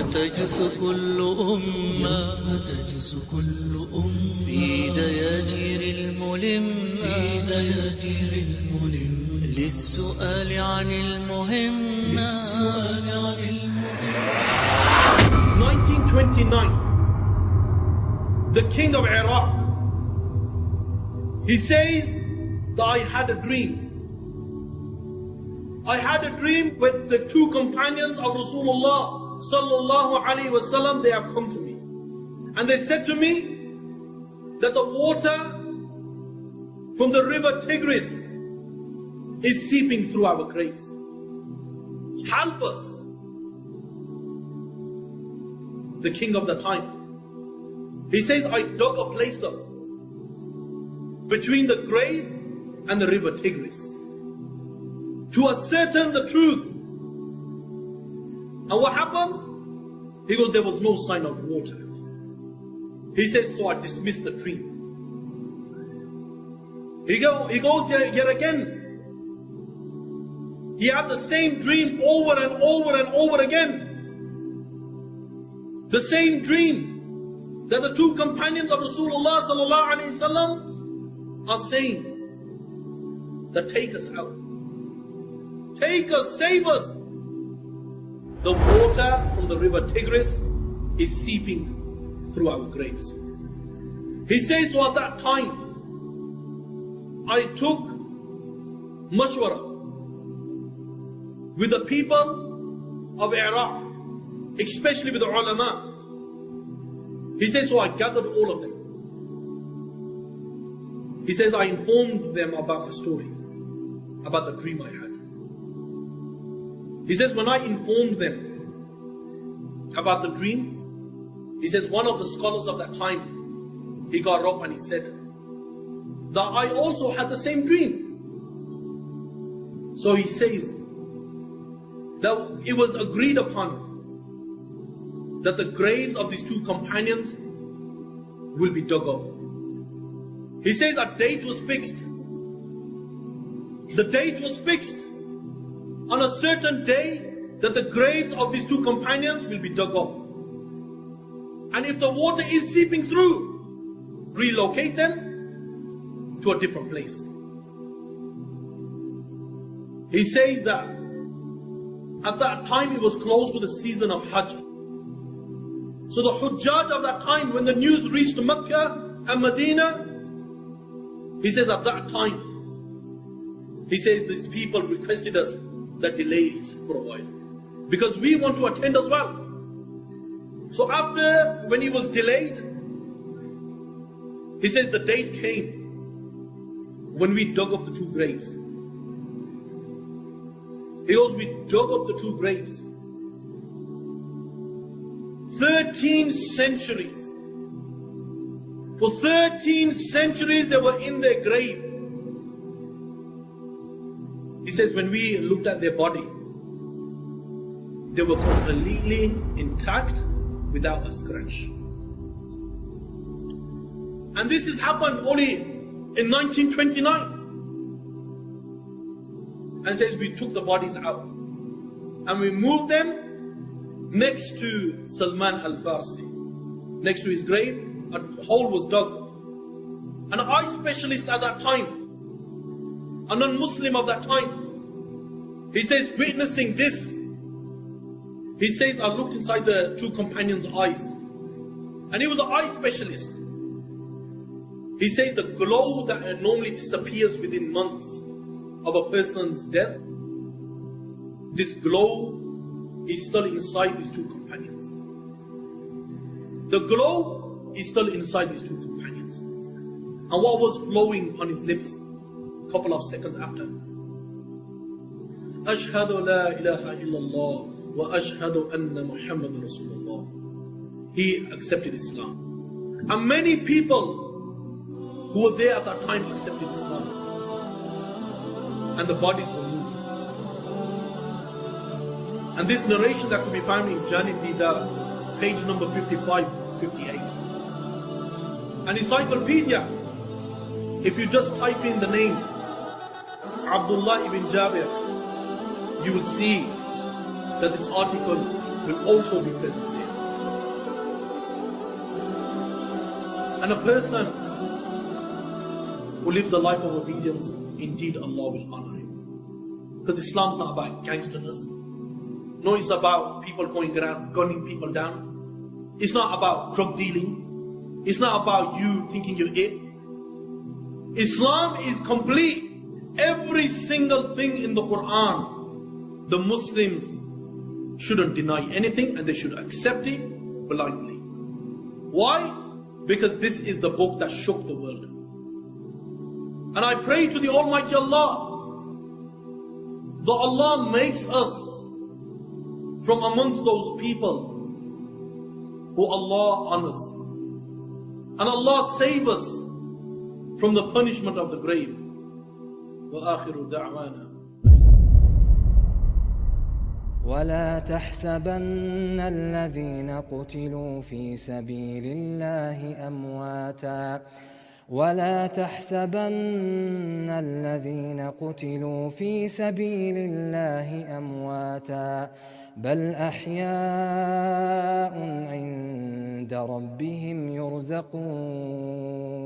تجث كل أمة في دياجير الملم للسؤال عن المهم 1929, the king of Iraq, he says that I had a dream. I had a dream with the two companions of Rasulullah sallallahu alaihi wasallam. They have come to me and they said to me that the water from the river Tigris is seeping through our graves. Help us. The king of the time, he says, I dug a place up between the grave and the river Tigris to ascertain the truth. And what happened? He goes, there was no sign of water. He says, so I dismissed the dream. He goes yet again. He had the same dream over and over and over again. The same dream that the two companions of Rasulullah sallallahu alaihi wasallam are saying, that take us out. Take us, save us. The water from the river Tigris is seeping through our graves. He says, so at that time, I took mashwara with the people of Iraq, especially with the ulama. He says, so I gathered all of them. He says, I informed them about the story, about the dream I had. He says, when I informed them about the dream, he says, one of the scholars of that time, he got up and he said that I also had the same dream. So he says that it was agreed upon that the graves of these two companions will be dug up. He says a date was fixed. The date was fixed on a certain day that the graves of these two companions will be dug up. And if the water is seeping through, relocate them to a different place. He says that at that time it was close to the season of Hajj. So the Hujjaj of that time, when the news reached Mecca and Medina, he says at that time, he says these people requested us that delay it for a while, because we want to attend as well. So after, when he was delayed, he says the date came when we dug up the two graves. He goes, we dug up the two graves. 13 centuries. For 13 centuries they were in their grave. He says when we looked at their body, they were completely intact without a scratch. And this has happened only in 1929. And says we took the bodies out and we moved them next to Salman al-Farsi. Next to his grave, a hole was dug. An eye specialist at that time, a non-Muslim of that time, he says, witnessing this, he says, I looked inside the two companions' eyes. And he was an eye specialist. He says the glow that normally disappears within months of a person's death, this glow is still inside these two companions. The glow is still inside these two companions. And what was flowing on his lips a couple of seconds after? Ashhadu la ilaha illallah wa ashhadu anna Muhammad Rasulullah. He accepted Islam. And many people who were there at that time accepted Islam. And the bodies were moved. And this narration that can be found in Janib Dida, page number 55, 58. An encyclopedia, if you just type in the name Abdullah ibn Jabir, you will see that this article will also be present there. And a person who lives a life of obedience, indeed Allah will honor him. Because Islam's not about gangsterness. No, it's about people going around gunning people down. It's not about drug dealing. It's not about you thinking you're it. Islam is complete. Every single thing in the Quran, the Muslims shouldn't deny anything and they should accept it blindly. Why? Because this is the book that shook the world. And I pray to the Almighty Allah that Allah makes us from amongst those people who Allah honors. And Allah save us from the punishment of the grave. وآخر دعوانا. ولا تحسبن الذين قتلوا في سبيل الله أمواتا ولا تحسبن الذين قتلوا في سبيل الله أمواتا بل أحياء عند ربهم يرزقون